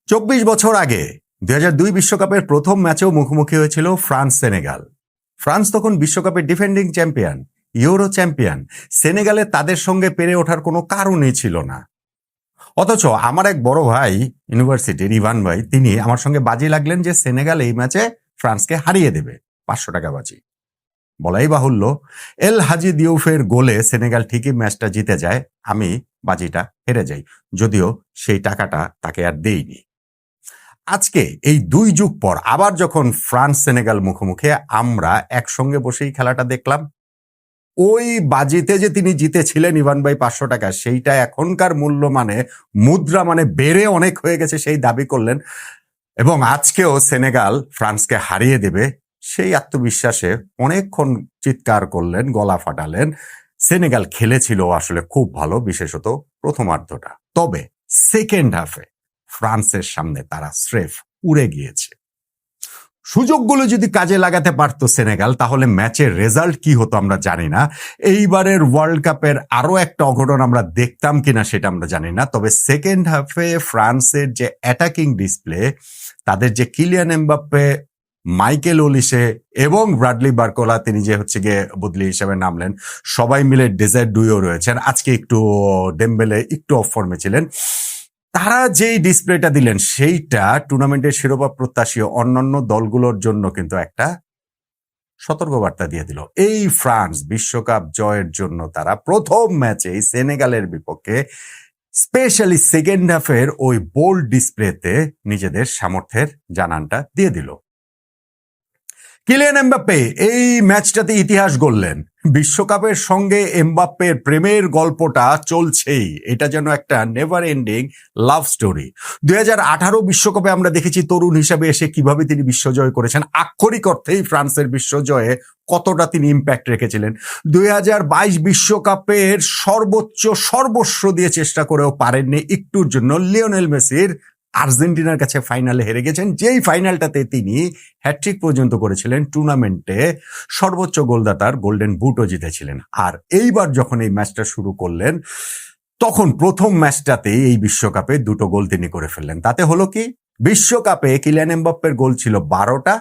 24 বছর আগে 2002 বিশ্বকাপের প্রথম ম্যাচেও মুখোমুখি হয়েছিল ফ্রান্স সেনেগাল। ফ্রান্স তখন বিশ্বকাপের ডিফেন্ডিং চ্যাম্পিয়ন, ইউরো চ্যাম্পিয়ন। সেনেগালে তাদের সঙ্গে পেরে ওঠার কোনো কারণই ছিল না। অথচ আমার এক বড় ভাই ইউনিভার্সিটির ইভান ভাই, তিনি আমার সঙ্গে বাজি লাগলেন যে সেনেগাল এই ম্যাচে ফ্রান্সকে হারিয়ে দেবে। 500 টাকা বাজি। বলাই বাহুল্য, এল হাজি দিউফের গোলে সেনেগাল ঠিকই ম্যাচটা জিতে যায়। আমি বাজিটা হেরে যাই, যদিও সেই টাকাটা তাকে আর দেইনি। আজকে এই 2 যুগ পর আবার যখন ফ্রান্স সেনেগাল মুখোমুখি, আমরা একসঙ্গে বসেই খেলাটা দেখলাম। ওই বাজিতে যে তিনি জিতেছিলেন ইভান ভাই 500 টাকা, সেইটা এখনকার মূল্য মানে মুদ্রা মানে বেড়ে অনেক হয়ে গেছে, সেই দাবি করলেন। এবং আজকেও সেনেগাল ফ্রান্সকে হারিয়ে দেবে সেই আত্মবিশ্বাসে অনেকক্ষণ চিৎকার করলেন, গলা ফাটালেন। সেনেগাল খেলেছিল আসলে খুব ভালো, বিশেষত প্রথমার্ধটা। তবে সেকেন্ড হাফে ফ্রান্সের সামনে তারা স্রেফ উড়ে গিয়েছে। সুযোগগুলো যদি কাজে লাগাতে পারতো সেনেগাল, তাহলে ম্যাচের রেজাল্ট কি হতো আমরা জানি না। এইবারের ওয়ার্ল্ড কাপের আরো একটা অঘটন আমরা দেখতাম কিনা সেটা আমরা জানি না। তবে সেকেন্ড হাফে ফ্রান্সের যে অ্যাটাকিং ডিসপ্লে, তাদের যে কিলিয়ান এমবাপ্পে, মাইকেল ওলিসে এবং ব্রাডলি বার্কোলা, তিনি যে গিয়ে বদলি হিসেবে নামলেন, সবাই মিলে ডেজার্ট ডুইও রয়েছেন। আজকে একটু ডেম্বেলে একটু অফ ফর্মে ছিলেন। তারা যেই ডিসপ্লেটা দিলেন সেইটা টুর্নামেন্টের শিরোপা প্রত্যাশী অন্যান্য দলগুলোর জন্য কিন্তু একটা সতর্কবার্তা দিয়ে দিল। এই ফ্রান্স বিশ্বকাপ জয়ের জন্য তারা প্রথম ম্যাচেই সেনেগালের বিপক্ষে স্পেশালি সেকেন্ড হাফের ওই বোল্ড ডিসপ্লেতে নিজেদের সামর্থ্যের জানানটা দিয়ে দিল। কিলিয়ান এমবাপ্পে এই ম্যাচটাতে ইতিহাস গড়লেন। বিশ্বকাপের সঙ্গে এমবাপ্পের প্রেমের গল্পটা চলছেই। এটা যেন একটা নেভার এন্ডিং লাভ স্টোরি। 2018 বিশ্বকাপে আমরা দেখেছি তরুণ হিসাবে এসে কিভাবে তিনি বিশ্বজয় করেছেন। আক্ষরিক অর্থেই ফ্রান্সের বিশ্বজয়ে কতটা তিনি ইম্প্যাক্ট রেখেছিলেন। 2022 বিশ্বকাপের সর্বস্ব দিয়ে চেষ্টা করেও পারেননি একটুর জন্য লিওনেল মেসির আর্জেন্টিনার কাছে ফাইনালে হেরে গেছেন, যেই ফাইনালটাতে তিনি হ্যাট্রিক পর্যন্ত করেছিলেন, টুর্নামেন্টে সর্বোচ্চ গোলদাতার গোল্ডেন বুটও জিতেছিলেন। আর এইবার যখন এই ম্যাচটা শুরু করলেন, তখন প্রথম ম্যাচটাতেই এই বিশ্বকাপে 2টো গোল তিনি করে ফেললেন। তাতে হলো কি, বিশ্বকাপে কিলিয়ান এমবাপ্পের গোল ছিল 12টা।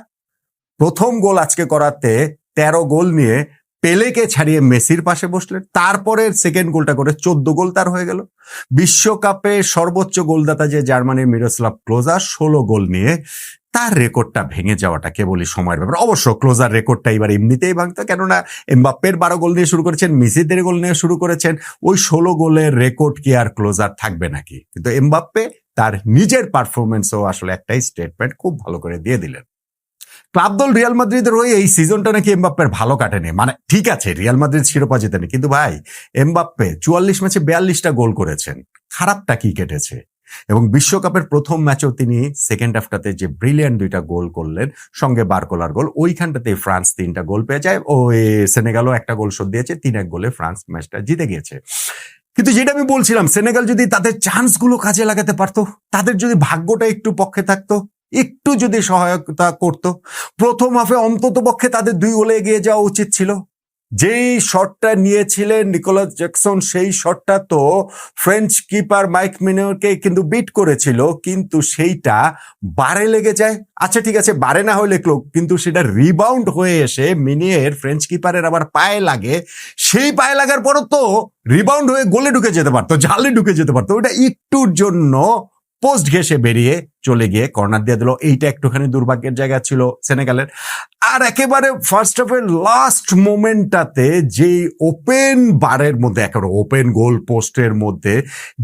প্রথম গোল আজকে করাতে 13 গোল নিয়ে পেলেকে ছাড়িয়ে মেসির পাশে বসলেন। তারপরে সেকেন্ড গোলটা করে 14 গোল তার হয়ে গেল। বিশ্বকাপে সর্বোচ্চ গোলদাতা যে জার্মানির মিরোস্লাভ ক্লোজার 16 গোল নিয়ে, তার রেকর্ডটা ভেঙে যাওয়াটা কেবলই সময়ের ব্যাপার। অবশ্য ক্লোজার রেকর্ডটা এবার এমনিতেই ভাঙতো, কেননা এমবাপ্পের 12 গোল নিয়ে শুরু করেছেন, মেসি 13 গোল নিয়ে শুরু করেছেন। ওই 16 গোলের রেকর্ড কি আর ক্লোজার থাকবে নাকি? কিন্তু এমবাপ্পে তার নিজের পারফরমেন্সও আসলে একটাই স্টেটমেন্ট খুব ভালো করে দিয়ে দিলেন। ক্লাব দল রিয়াল মাদ্রিদের হয়ে এই সিজনটা নাকি এমবাপ্পের ভালো কাটেনি। মানে ঠিক আছে, রিয়াল মাদ্রিদ শিরোপা জেতেনি, কিন্তু ভাই এমবাপ্পে 44 ম্যাচে 42টা গোল করেছেন। খারাপটা কি কেটেছে? এবং বিশ্বকাপের প্রথম ম্যাচেও তিনি সেকেন্ড হাফটাতে যে ব্রিলিয়ান্ট 2টা গোল করলেন, সঙ্গে বার্কোলার গোল, ওইখানটাতে ফ্রান্স 3টা গোল পেয়ে যায়। ওই সেনেগালও 1টা গোল শোধ দিয়েছে, 3-1 গোলে ফ্রান্স ম্যাচটা জিতে গিয়েছে। কিন্তু যেটা আমি বলছিলাম, সেনেগাল যদি তাদের চান্সগুলো কাজে লাগাতে পারতো, তাদের যদি ভাগ্যটা একটু পক্ষে থাকতো, একটু যদি সহায়তা করত, প্রথম হাফে অন্তত পক্ষে তাদের 2 গোলে এগিয়ে যাওয়া উচিত ছিল। যেই শটটা নিয়েছিলেন নিকোলাস জ্যাকসন, সেই শটটা তো ফ্রেঞ্চ কিপার মাইক মিনিয়রকে কিন্তু বিট করেছিল, কিন্তু সেইটা বারে লেগে যায়। আচ্ছা ঠিক আছে, বারে না হলে কিন্তু সেটা রিবাউন্ড হয়ে এসে মিনিয়ের ফ্রেঞ্চ কিপারের আবার পায়ে লাগে। সেই পায়ে লাগার পরও তো রিবাউন্ড হয়ে গোলে ঢুকে যেতে পারতো, জালে ঢুকে যেতে পারতো। ওটা একটুর জন্য পোস্ট ঘেসে বেরিয়ে চলে গিয়ে কর্নার দিয়ে দিল। এইটা একটুখানি দুর্ভাগ্যের জায়গা ছিল সেনেগালের। আর একেবারে ফার্স্ট হাফের লাস্ট মোমেন্টটাতে যেই ওপেন বারের মধ্যে, একেবারে ওপেন গোল পোস্টের মধ্যে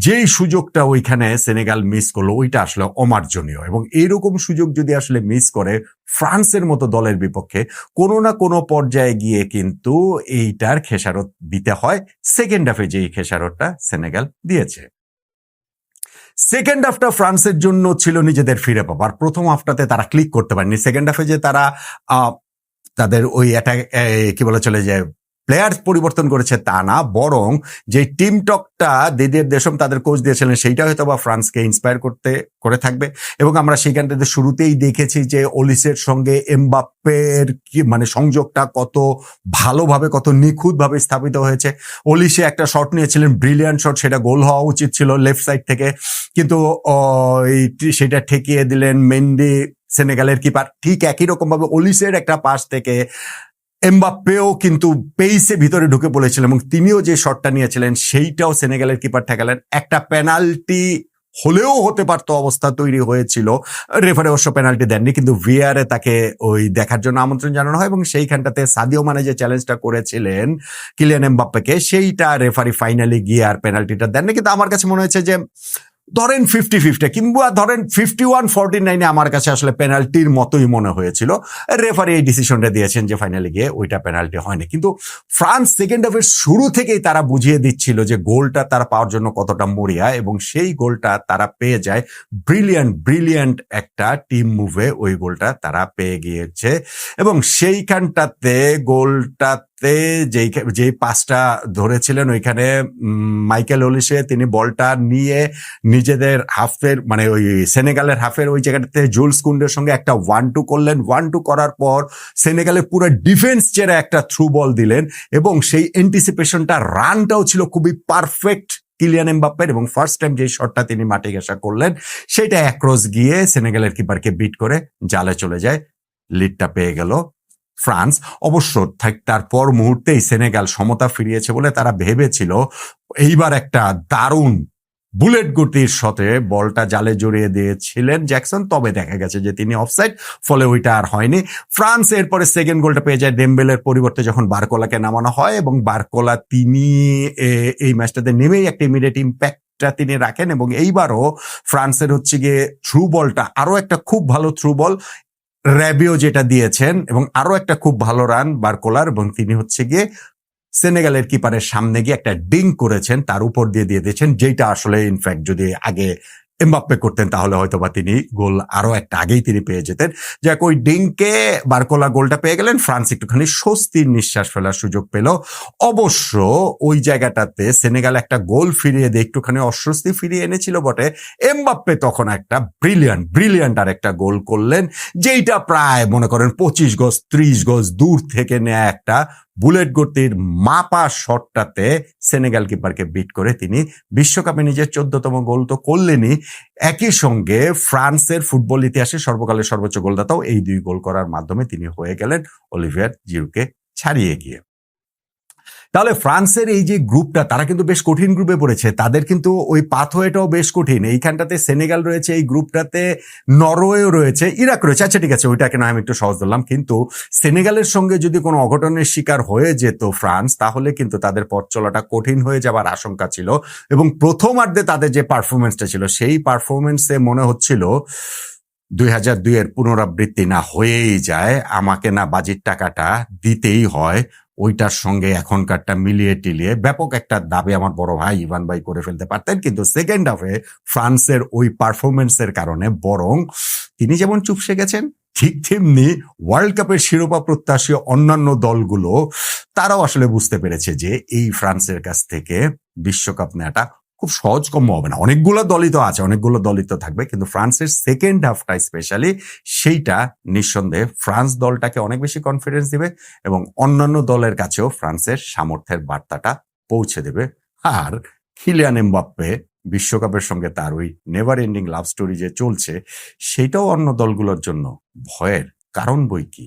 যেই সুযোগটা ওইখানে সেনেগাল মিস করলো, ওইটা আসলে অমার্জনীয়। এবং এইরকম সুযোগ যদি আসলে মিস করে ফ্রান্সের মতো দলের বিপক্ষে, কোনো না কোনো পর্যায়ে গিয়ে কিন্তু এইটার খেসারত দিতে হয়। সেকেন্ড হাফে যেই খেসারতটা সেনেগাল দিয়েছে, সেকেন্ড হাফটা ফ্রান্সের জন্য ছিল নিজেদের ফিরে পাবার। প্রথম হাফটাতে তারা ক্লিক করতে পারেনি। সেকেন্ড হাফে যে তারা তাদের ওই কি বলে চলে যায় প্লেয়ার পরিবর্তন করেছে তা না, বরং যে টিম টকটা দিদিয়ের দেশম তাদের কোচ দিয়েছিলেন সেইটা হয়তো বা ফ্রান্সকে ইন্সপায়ার করে থাকবে। এবং আমরা সেইখানটাতে শুরুতেই দেখেছি যে ওলিসের সঙ্গে এমবাপ্পের কি মানে সংযোগটা কত ভালোভাবে কত নিখুঁতভাবে স্থাপিত হয়েছে। ওলিসে একটা শট নিয়েছিলেন, ব্রিলিয়ান্ট শট, সেটা গোল হওয়া উচিত ছিল লেফট সাইড থেকে, কিন্তু সেটা ঠেকিয়ে দিলেন মেন্ডি, সেনেগালের কিপার। ঠিক একই রকম ভাবে ওলিসের একটা পাস থেকে এমবাপ্পেও কিন্তু পেইসে ভিতরে ঢুকে পড়েছিলেন এবং তিনিও যে শটটা নিয়েছিলেন সেইটাও সেনেগালের কিপার ঠেকালেন। একটা পেনাল্টি হলেও হতে পারতো অবস্থা তৈরি হয়েছিল, রেফারি অবশ্য পেনাল্টি দেননি, কিন্তু ভিআরে তাকে ওই দেখার জন্য আমন্ত্রণ জানানো হয় এবং সেইখানটাতে সাদিও মানে যে চ্যালেঞ্জটা করেছিলেন কিলিয়ান এমবাপ্পেকে, সেইটা রেফারি ফাইনালি গিয়ে আর পেনাল্টিটা দেননি। কিন্তু আমার কাছে মনে হয়েছে যে ধরেন 50-50 কিংবা ধরেন 51-49 আমার কাছে আসলে পেনাল্টির মতোই মনে হয়েছিল। রেফারি এই ডিসিশনটা দিয়েছেন যে ফাইনালে গিয়ে ওইটা পেনাল্টি হয়নি। কিন্তু ফ্রান্স সেকেন্ড হাফের শুরু থেকেই তারা বুঝিয়ে দিচ্ছিল যে গোলটা তারা পাওয়ার জন্য কতটা মরিয়া, এবং সেই গোলটা তারা পেয়ে যায় ব্রিলিয়ান্ট একটা টিম মুভে। ওই গোলটা তারা পেয়ে গিয়েছে এবং সেইখানটাতে গোলটাতে যেই পাসটা ধরেছিলেন ওইখানে মাইকেল ওলিসে, তিনি বলটা নিয়ে নিজেদের হাফের মানে ওই সেনেগালের হাফের ওই জায়গাটাতে জুলস কুন্ডের সঙ্গে একটা 1-2 করলেন। 1-2 করার পর সেনেগালের পুরো ডিফেন্স ছেড়ে একটা থ্রু বল দিলেন এবং সেই অ্যান্টিসিপেশনটা রানটাও ছিল খুবই পারফেক্ট কিলিয়ান এমবাপ্পের, এবং ফার্স্ট টাইম যে শটটা তিনি মাঠে ঘেঁষা করলেন সেটা অ্যাক্রস গিয়ে সেনেগালের কিপারকে বিট করে জালে চলে যায়। লিডটা পেয়ে গেল ফ্রান্স। অবশ্য তারপর মুহূর্তেই সেনেগাল সমতা ফিরিয়েছে বলে তারা ভেবেছিল এইবার একটা দারুণ বুলেট গতির শটে বলটা জালে জড়িয়ে দিয়েছিলেন জ্যাকসন, তবে দেখা গেছে যে তিনি অফসাইড, ফলে ওইটা আর হয়নি। ফ্রান্স এরপরে সেকেন্ড গোলটা পেয়ে যায় ডেম্বেলের পরিবর্তে যখন বারকোলাকে নামানো হয়, এবং বারকোলা তিনি এই ম্যাচটাতে নেমেই একটা ইমিডিয়েট ইম্প্যাক্টটা তিনি রাখেন। এবং এইবারও ফ্রান্সের হচ্ছে গিয়ে থ্রু বলটা আরো একটা খুব ভালো থ্রু বল র্যাবিও যেটা দিয়েছেন, এবং আরো একটা খুব ভালো রান বারকোলার, এবং তিনি হচ্ছে গিয়ে সেনেগালের কিপারের সামনে গিয়ে একটা ডিং করেছেন, তার উপর দিয়ে দিয়েছেন, যেটা আসলে ইনফ্যাক্ট যদি আগে এমবাপ্পে করতেন তাহলে হয়তো বা তিনি গোল আরো একটা আগেই তিনি পেয়ে যেতেন। যাক, ওই ডিংকে বারকোলা গোলটা পেয়ে গেলেন, ফ্রান্স একটুখানি স্বস্তির নিঃশ্বাস ফেলার সুযোগ পেল। অবশ্য ওই জায়গাটাতে সেনেগাল একটা গোল ফিরিয়ে দিয়ে একটুখানি অস্বস্তি ফিরিয়ে এনেছিল বটে। এমবাপ্পে তখন একটা ব্রিলিয়ান্ট আর একটা গোল করলেন, যেইটা প্রায় মনে করেন 25 গজ 30 গজ দূর থেকে নেয়া একটা বুলেট গতির মাপা শটটাতে সেনেগাল কিপারকে বিট করে তিনি বিশ্বকাপে নিজের 14তম গোল তো করলেনই, একই সঙ্গে ফ্রান্সের ফুটবল ইতিহাসে সর্বকালের সর্বোচ্চ গোলদাতাও। এই 2 গোল করার মাধ্যমে তিনি হয়ে গেলেন অলিভিয়ার জিরুকে ছাড়িয়ে গিয়ে। তাহলে ফ্রান্সের এই যে গ্রুপটা, তারা কিন্তু বেশ কঠিন গ্রুপে পড়েছে, তাদের কিন্তু ওই পাথওয়েটাও বেশ কঠিন। এইখানটাতে সেনেগাল রয়েছে, এই গ্রুপটাতে নরওয়েও রয়েছে, ইরাক রয়েছে। আচ্ছা ঠিক আছে, ওইটাকে না আমি একটু সহজ ধরলাম, কিন্তু সেনেগালের সঙ্গে যদি কোনো অঘটনের শিকার হয়ে যেত ফ্রান্স, তাহলে কিন্তু তাদের পথ চলাটা কঠিন হয়ে যাবার আশঙ্কা ছিল। এবং প্রথমার্ধে তাদের যে পারফরমেন্সটা ছিল, সেই পারফরমেন্সে মনে হচ্ছিল 2002 পুনরাবৃত্তি না হয়েই যায়, আমাকে না বাজির টাকাটা দিতেই হয়, ওইটার সঙ্গে এখনকারটা মিলিয়ে টিলিয়ে ব্যাপক একটা দাবি আমার বড় ভাই ইভান ভাই করে ফেলতে পারতেন। কিন্তু সেকেন্ড হাফে ফ্রান্সের ওই পারফরমেন্সের কারণে বরং তিনি যেমন চুপসে গেছেন, ঠিক তেমনি ওয়ার্ল্ড কাপের শিরোপা প্রত্যাশী অন্যান্য দলগুলো তারাও আসলে বুঝতে পেরেছে যে এই ফ্রান্সের কাছ থেকে বিশ্বকাপ নেওয়াটা খুব সহজকম্য হবে না। অনেকগুলো দলই তো আছে, অনেকগুলো দলই তো থাকবে, কিন্তু ফ্রান্সের সেকেন্ড হাফটা স্পেশালি সেইটা নিঃসন্দেহে ফ্রান্স দলটাকে অনেক বেশি কনফিডেন্স দিবে এবং অন্যান্য দলের কাছেও ফ্রান্সের সামর্থ্যের বার্তাটা পৌঁছে দেবে। আর কিলিয়ান এমবাপ্পে বিশ্বকাপের সঙ্গে তার ওই নেভার এন্ডিং লাভ স্টোরি যে চলছে, সেটাও অন্য দলগুলোর জন্য ভয়ের কারণ বই কি।